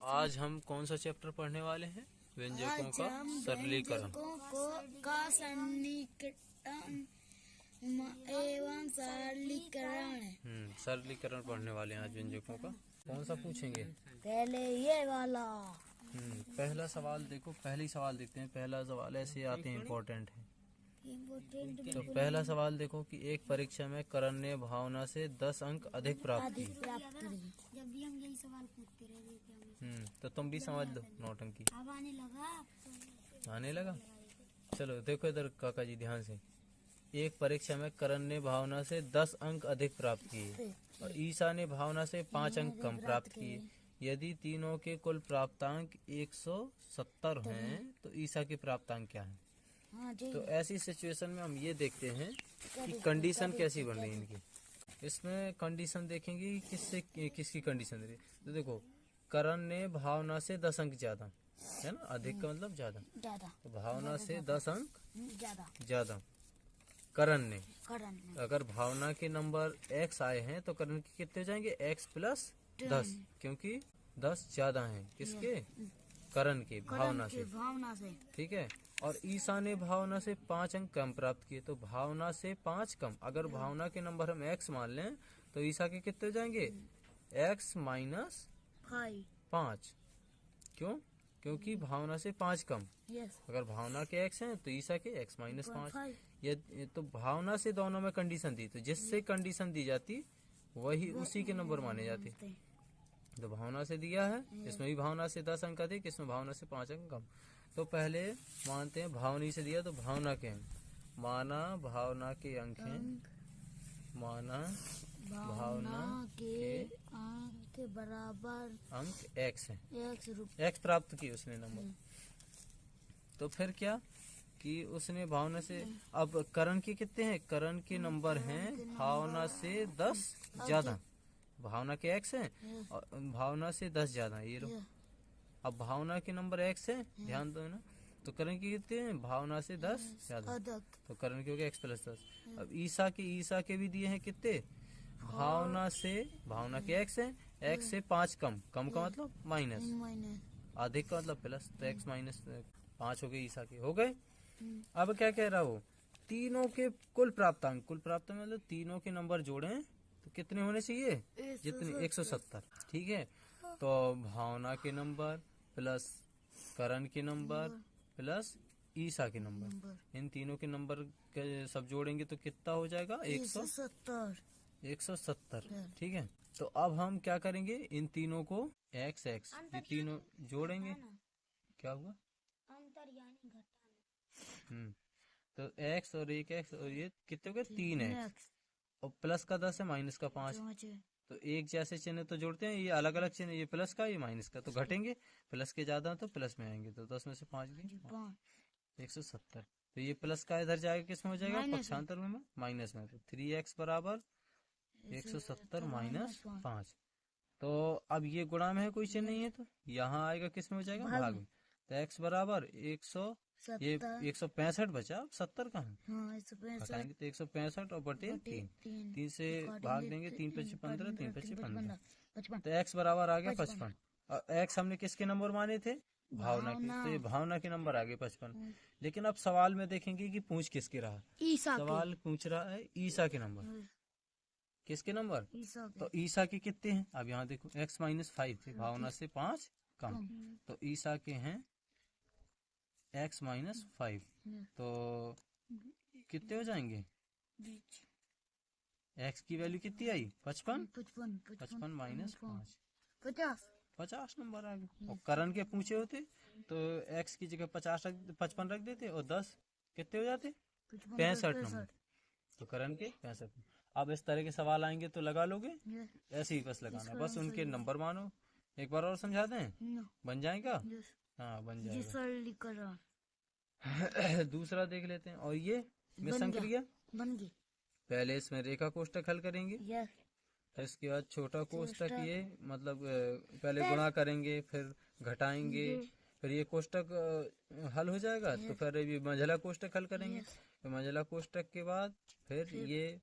आज हम कौन सा चैप्टर पढ़ने वाले हैं? व्यंजकों का सरलीकरण का सन्निकटन एवं सरलीकरण। सरलीकरण पढ़ने वाले हैं आज व्यंजकों का। कौन सा पूछेंगे? पहले ये वाला। पहला सवाल देखो, पहली सवाल देखते हैं। पहला सवाल ऐसे आते हैं, इम्पोर्टेंट है। तो पहला सवाल देखो कि एक परीक्षा में करण ने भावना से 10 अंक अधिक प्राप्त किए। जब भी हम यही सवाल पूछते रहे तो तुम भी समझ लो नौटंकी। अब आने लगा। चलो देखो इधर काका जी ध्यान से। एक परीक्षा में करण ने भावना से 10 अंक अधिक प्राप्त किए और ईसा ने भावना से 5 अंक कम प्राप्त किए। यदि तीनों के कुल प्राप्तांक 170 हैं तो ईसा के प्राप्तांक क्या है? तो ऐसी सिचुएशन में हम ये देखते हैं कि कंडीशन कैसी बन रही है इनकी। इसमें कंडीशन देखेंगे कि किसकी कंडीशन रही। तो देखो, करण ने भावना से 10 अंक ज्यादा, है ना, अधिक का मतलब ज्यादा। तो भावना से 10 अंक ज्यादा करण ने। अगर भावना के नंबर x आए हैं तो करण के कितने हो जाएंगे? x प्लस 10, क्योंकि 10 ज्यादा हैं किसके? करण के, भावना से। ठीक है। और ईसा ने भावना से 5 अंक कम प्राप्त किए। तो भावना से 5 कम, अगर भावना के नंबर हम x मान लें तो ईसा के कितने हो जाएंगे? x minus 5। क्यों? क्योंकि भावना से 5 कम। अगर भावना के x हैं तो ईसा के x माइनस 5। ये तो भावना से दोनों में कंडीशन दी, तो जिससे कंडीशन दी जाती वही उसी के नंबर माने जाते। तो भावना से दिया है, इसमें भी भावना से 10 अंक अधिक, इसमें भावना से 5 अंक कम। तो पहले मानते हैं भावनी से दिया तो भावना के अंक माना, भावना के अंक हैं माना, भावना के अंक के बराबर अंक x है, x प्राप्त किए उसने नंबर। तो फिर क्या कि उसने भावना से, अब करण के कितने हैं? करण के नंबर हैं भावना से 10 ज्यादा, भावना के x है और भावना से 10 ज्यादा, ये लो। अब भावना के नंबर x है, ध्यान दो ना। तो करण के कितने हैं? भावना से 10 ज्यादा, तो करण के हो गया x प्लस 10। अब ईसा के भी दिए हैं कितने? भावना के x है, x से 5 कम, कम का मतलब माइनस, अधिक का मतलब प्लस, तो x माइनस 5 हो गए ईसा के, हो गए। अब क्या कह रहा हो? तीनों के कुल प्राप्तांक, मतलब तीनों के नंबर जोड़े तो कितने होने चाहिए? जितने 170। ठीक है। तो भावना के नंबर प्लस करण के नंबर प्लस ईसा के नंबर, इन तीनों के नंबर के सब जोड़ेंगे तो कितना हो जाएगा? 170। ठीक है। तो अब हम क्या करेंगे? इन तीनों को x ये तीनों जोड़ेंगे। क्या हुआ? अंतर यानी घटाना। तो x और एक x और ये कितने हो गए? 3x और प्लस का 10 है, माइनस का 5। तो एक जैसे चिन्ह तो जोड़ते हैं, ये अलग अलग चिन्ह, ये प्लस का ये माइनस का, तो घटेंगे। प्लस के ज्यादा तो प्लस में आएंगे, तो 10 में से 5 गए 170। तो ये प्लस का इधर जाएगा, किस में हो जाएगा? पक्षांतर में, माइनस में। तो 3x बराबर 170 माइनस 5। तो अब ये गुणा में है, कोई चिन्ह नहीं है, तो यहाँ आएगा किस में हो जाएगा? भाग में। तो x बराबर 100, ये 165 बचा, 70 कहाँ? घटाएंगे तो 165 और बटे 3 से भाग देंगे, 3 पचे 15, 3 पचे 15। तो x बराबर आ गया 55। और x हमने किसके नंबर माने थे? भावना के। तो ये भावना के नंबर आ गए 55। लेकिन अब सवाल में देखेंगे कि पूछ किसके रहा। सवाल पूछ रहा है ईसा के नंबर। किसके नंबर? तो ईसा के कितने हैं? अब यहाँ देखो, x माइनस 5 थे, भावना से 5 कम, तो ईसा के हैं x माइनस 5। तो कितने हो जाएंगे? x की वैल्यू कितनी आई? 55 माइनस 5, 50 नंबर आ गए। और करण के पूछे होते तो x की जगह 55 रख देते और 10 कितने हो जाते? 65 नंबर। तो करण के 65। अब इस तरह के सवाल आएंगे तो लगा लोगे? ऐसे ही बस लगाना, बस उनके नंबर मानो। एक बार और समझा दें, बन जाएगा? हाँ, बन जाएगा। दूसरा देख लेते हैं। और ये मिश्रण क्रिया बन गई। पहले इसमें रेखा कोष्ठक हल करेंगे, इसके बाद छोटा कोष्ठक, ये मतलब पहले गुणा करेंगे, फिर घटाएंगे, फिर ये कोष्ठक हल हो जाएगा। तो फिर ये मंझला कोष्ठक हल करेंगे। तो मंझला कोष्ठक के बाद फिर ये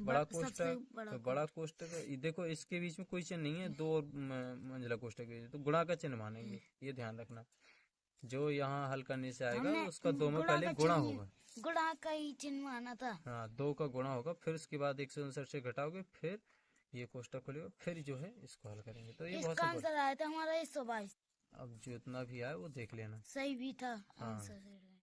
बड़ा सबसे कोष्टक, बड़ा तो बड़ा कोष्टक ये देखो इसके बीच में कोई चिन्ह नहीं है, दो और मंजिला कोष्टक है, तो गुणा का चिन्ह मानेंगे, ये ध्यान रखना। जो यहाँ हल करने से आएगा हमने उसका दो में गुणा पहले का गुणा चिन्ह होगा। गुणा का ही चिन्ह माना था। हाँ, 2 का गुणा होगा, फिर उसके बाद 159 से घटाओगे, फिर ये कोष्टक खुलेगा, फिर जो है इसको हल करेंगे। तो ये बहुत इसका सिंपल। आंसर आया था हमारा 122। अब जितना भी आए वो देख लेना। सही भी था हाँ। आंसर।